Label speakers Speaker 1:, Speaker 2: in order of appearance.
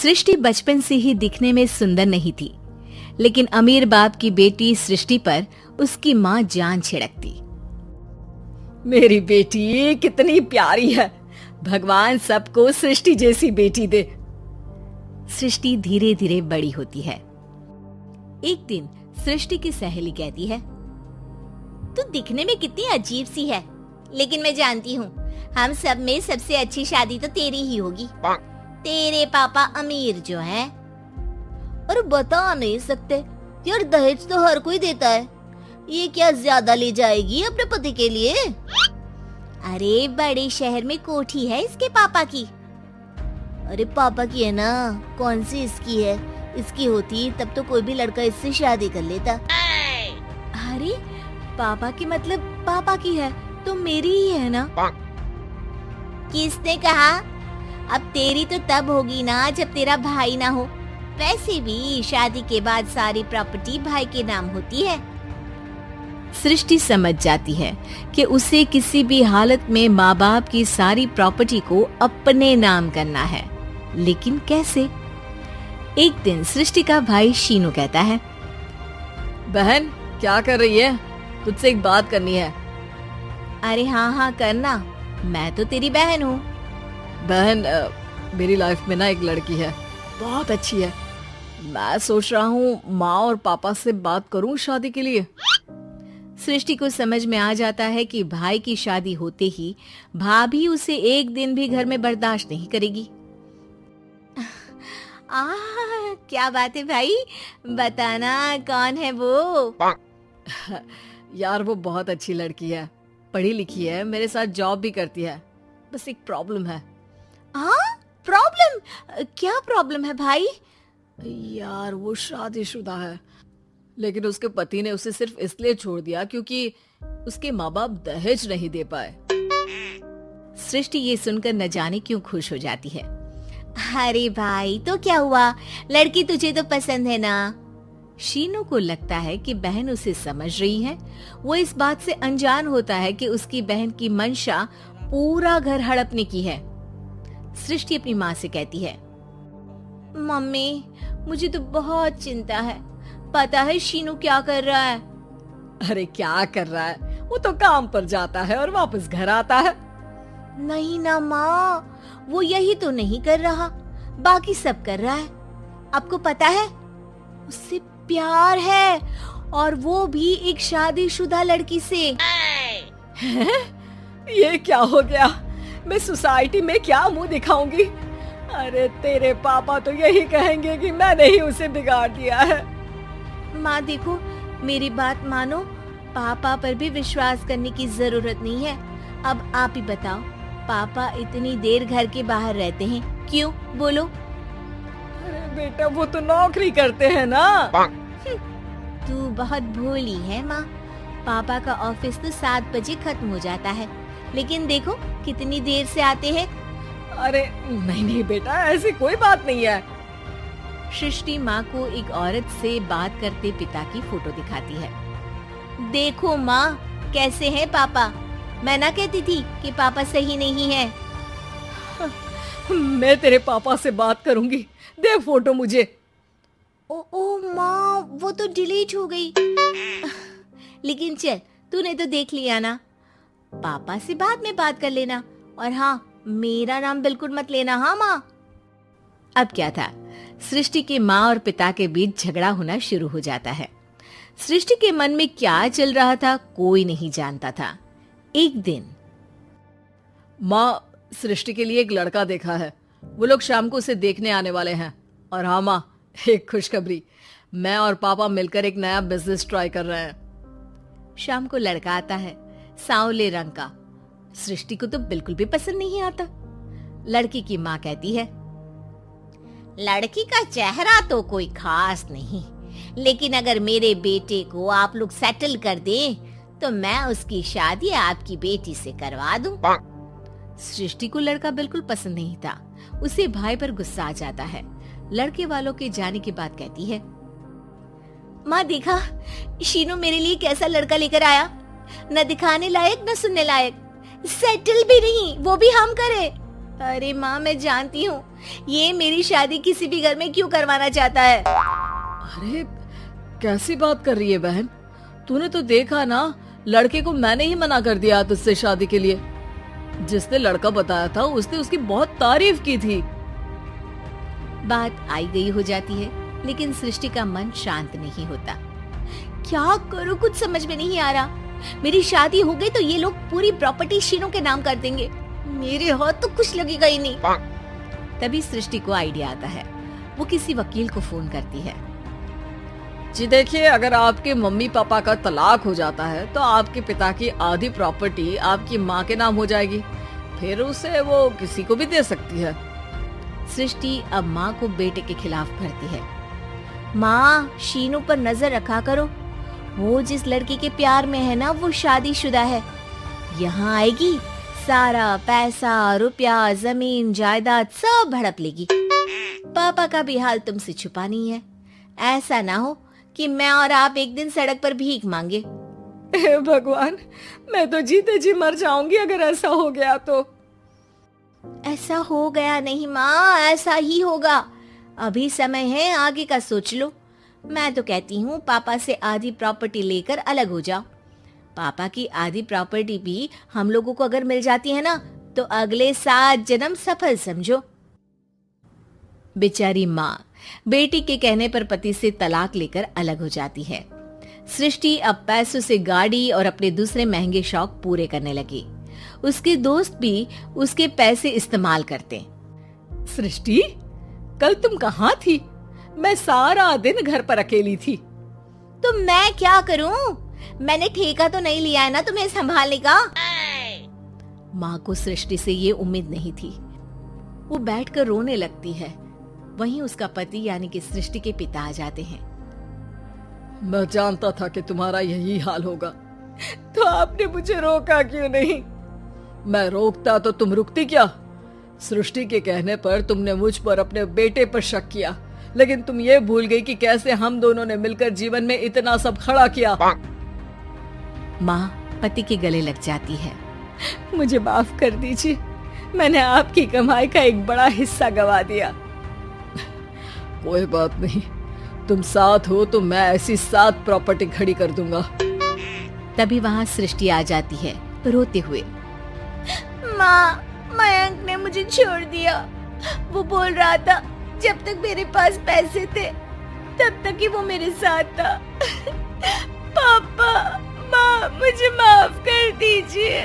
Speaker 1: सृष्टि बचपन से ही दिखने में सुंदर नहीं थी, लेकिन अमीर बाप की बेटी सृष्टि पर उसकी माँ जान छिड़कती।
Speaker 2: मेरी बेटी कितनी प्यारी है, भगवान सबको सृष्टि जैसी बेटी दे।
Speaker 1: सृष्टि धीरे धीरे बड़ी होती है। एक दिन सृष्टि की सहेली कहती है,
Speaker 3: तू दिखने में कितनी अजीब सी है, लेकिन मैं जानती हूँ हम सब में सबसे अच्छी शादी तो तेरी ही होगी। तेरे पापा अमीर जो हैं। और बता नहीं सकते यार, दहेज तो हर कोई देता है, ये क्या ज्यादा ले जाएगी अपने पति के लिए? अरे बड़े शहर में कोठी है इसके पापा की। अरे पापा की है ना, कौन सी इसकी है? इसकी होती तब तो कोई भी लड़का इससे शादी कर लेता।
Speaker 1: अरे पापा की मतलब पापा की है तो मेरी ही है ना?
Speaker 3: किसने कहा? अब तेरी तो तब होगी ना जब तेरा भाई ना हो। वैसे भी शादी के बाद सारी प्रॉपर्टी भाई के नाम होती है।
Speaker 1: सृष्टि समझ जाती है कि उसे किसी भी हालत में माँ बाप की सारी प्रॉपर्टी को अपने नाम करना है, लेकिन कैसे? एक दिन सृष्टि का भाई शीनू कहता है,
Speaker 2: बहन क्या कर रही है? तुझसे एक बात करनी है।
Speaker 1: अरे हाँ करना, मैं तो तेरी बहन हूँ।
Speaker 2: बहन मेरी लाइफ में ना एक लड़की है, बहुत अच्छी है। मैं सोच रहा हूँ माँ और पापा से बात करूँ शादी के लिए।
Speaker 1: सृष्टि को समझ में आ जाता है कि भाई की शादी होते ही भाभी उसे एक दिन भी घर में बर्दाश्त नहीं करेगी।
Speaker 3: क्या बात है भाई, बताना कौन है वो?
Speaker 2: यार वो बहुत अच्छी लड़की है, पढ़ी लिखी है, मेरे साथ जॉब भी करती है। बस एक प्रॉब्लम है।
Speaker 3: प्रॉब्लम? क्या प्रॉब्लम है भाई?
Speaker 2: यार वो शादीशुदा है, लेकिन उसके पति ने उसे सिर्फ इसलिए छोड़ दिया क्योंकि उसके माँ बाप दहेज नहीं दे पाए।
Speaker 1: सृष्टि ये सुनकर न जाने क्यों खुश हो जाती है।
Speaker 3: अरे भाई तो क्या हुआ, लड़की तुझे तो पसंद है ना?
Speaker 1: शीनू को लगता है कि बहन उसे समझ रही है। वो इस बात से अनजान होता है कि उसकी बहन की मंशा पूरा घर हड़पने की है। सृष्टि अपनी माँ से कहती है,
Speaker 3: मम्मी मुझे तो बहुत चिंता है, पता है शीनू क्या कर रहा है?
Speaker 2: अरे क्या कर रहा है, वो तो काम पर जाता है और वापस घर आता है।
Speaker 3: नहीं ना माँ, वो यही तो नहीं कर रहा, बाकी सब कर रहा है। आपको पता है उससे प्यार है, और वो भी एक शादीशुदा लड़की से।
Speaker 2: ये क्या हो गया? मैं सोसाइटी में क्या मुंह दिखाऊंगी? अरे तेरे पापा तो यही कहेंगे कि मैंने ही उसे बिगाड़ दिया है।
Speaker 3: माँ देखो, मेरी बात मानो, पापा पर भी विश्वास करने की जरूरत नहीं है। अब आप ही बताओ, पापा इतनी देर घर के बाहर रहते हैं क्यों? बोलो।
Speaker 2: अरे बेटा वो तो नौकरी करते हैं ना।
Speaker 3: तू बहुत भोली है माँ। पापा का ऑफिस तो 7 बजे खत्म हो जाता है, लेकिन देखो कितनी देर से आते हैं।
Speaker 2: अरे नहीं बेटा, ऐसी कोई बात नहीं है।
Speaker 1: सृष्टि माँ को एक औरत से बात करते पिता की फोटो दिखाती है।
Speaker 3: देखो माँ कैसे हैं पापा, मैं ना कहती थी कि पापा सही नहीं है।
Speaker 2: मैं तेरे पापा से बात करूंगी, दे फोटो मुझे।
Speaker 3: ओ माँ, वो तो डिलीट हो गई। लेकिन चल, तूने तो देख लिया ना, पापा से बाद में बात कर लेना। और हाँ, मेरा नाम बिल्कुल मत लेना। हाँ माँ।
Speaker 1: अब क्या था, सृष्टि के माँ और पिता के बीच झगड़ा होना शुरू हो जाता है। सृष्टि के मन में क्या चल रहा था कोई नहीं जानता था। एक दिन,
Speaker 2: माँ सृष्टि के लिए एक लड़का देखा है, वो लोग शाम को उसे देखने आने वाले हैं। और हाँ माँ, एक खुशखबरी, मैं और पापा मिलकर एक नया बिजनेस ट्राई कर रहे हैं।
Speaker 1: शाम को लड़का आता है, सांवले रंग का। सृष्टि को तो बिल्कुल भी पसंद नहीं आता। लड़की की माँ कहती है,
Speaker 3: लड़की का चेहरा तो कोई खास नहीं, लेकिन अगर मेरे बेटे को आप लोग सेटल कर दें तो मैं उसकी शादी आपकी बेटी से करवा दूं।
Speaker 1: सृष्टि को लड़का बिल्कुल पसंद नहीं था। उसे भाई पर गुस्सा आ जाता है। लड़के वालों के जाने के बाद कहती है,
Speaker 3: माँ देखा शीनू मेरे लिए कैसा लड़का लेकर आया, न दिखाने लायक न सुनने लायक, सेटल भी नहीं, वो भी हम करे। अरे माँ, मैं जानती हूँ ये मेरी शादी किसी भी घर में क्यों करवाना चाहता है।
Speaker 2: अरे कैसी बात कर रही है बहन, तूने तो देखा ना, लड़के को मैंने ही मना कर दिया तुझसे शादी के लिए। जिसने लड़का बताया था उसने उसकी बहुत तारीफ की थी।
Speaker 1: बात आई गई हो जाती है, लेकिन सृष्टि का मन शांत नहीं होता।
Speaker 3: क्या करूँ, कुछ समझ में नहीं आ रहा। मेरी शादी हो गई तो ये लोग पूरी प्रॉपर्टी शीनू के नाम कर देंगे, मेरे हाथ तो कुछ लगेगा ही नहीं।
Speaker 1: तभी सृष्टि को आइडिया आता है। वो किसी वकील को फोन करती है।
Speaker 2: जी देखिए, अगर आपके मम्मी पापा का तलाक हो जाता है तो आपके पिता की आधी प्रॉपर्टी आपकी माँ के नाम हो जाएगी, फिर उसे वो किसी को भी दे सकती है।
Speaker 1: सृष्टि अब माँ को बेटे के खिलाफ भरती है।
Speaker 3: माँ, शीनू पर नजर रखा करो, वो जिस लड़की के प्यार में है ना वो शादीशुदा है। यहाँ आएगी, सारा पैसा, रुपया, जमीन, जायदाद सब हड़प लेगी। पापा का भी हाल तुमसे छुपा नहीं है। ऐसा ना हो कि मैं और आप एक दिन सड़क पर भीख मांगे।
Speaker 2: हे भगवान, मैं तो जीते जी मर जाऊंगी अगर ऐसा हो गया तो।
Speaker 3: ऐसा हो गया नहीं माँ, ऐसा ही होगा। अभी समय है, आगे का सोच लो। मैं तो कहती हूँ पापा से आधी प्रॉपर्टी लेकर अलग हो जाओ। पापा की आधी प्रॉपर्टी भी हम लोगों को अगर मिल जाती है ना तो अगले 7 जन्म सफल समझो।
Speaker 1: बेचारी माँ बेटी के कहने पर पति से तलाक लेकर अलग हो जाती है। सृष्टि अब पैसों से गाड़ी और अपने दूसरे महंगे शौक पूरे करने लगी। उसके दोस्त भी उसके पैसे इस्तेमाल करते।
Speaker 2: सृष्टि, कल तुम कहाँ थी? मैं सारा दिन घर पर अकेली थी।
Speaker 3: तो मैं क्या करूं? मैंने ठेका तो नहीं लिया है ना तुम्हें संभालने का।
Speaker 1: माँ को सृष्टि से ये उम्मीद नहीं थी। वो बैठकर रोने लगती है। वहीं उसका पति यानी कि सृष्टि के पिता आ जाते हैं।
Speaker 2: मैं जानता था कि तुम्हारा यही हाल होगा, तो आपने मुझे रोका क्यों नहीं? मैं रोकता तो तुम रुकती क्या? सृष्टि के कहने पर तुमने मुझ पर अपने बेटे पर शक किया, लेकिन तुम ये भूल गई कि कैसे हम दोनों ने मिलकर जीवन में इतना सब खड़ा किया।
Speaker 1: माँ पति के गले लग जाती है।
Speaker 2: मुझे माफ कर दीजिए, मैंने आपकी कमाई का एक बड़ा हिस्सा गवा दिया। कोई बात नहीं, तुम साथ हो तो मैं ऐसी 7 प्रॉपर्टी खड़ी कर दूंगा।
Speaker 1: तभी वहाँ सृष्टि आ जाती है रोते हुए।
Speaker 3: माँ, मयंक ने मुझे छोड़ दिया। वो बोल रहा था जब तक मेरे पास पैसे थे तब तक ही वो मेरे साथ था। पापा, माँ, मुझे माफ कर दीजिए।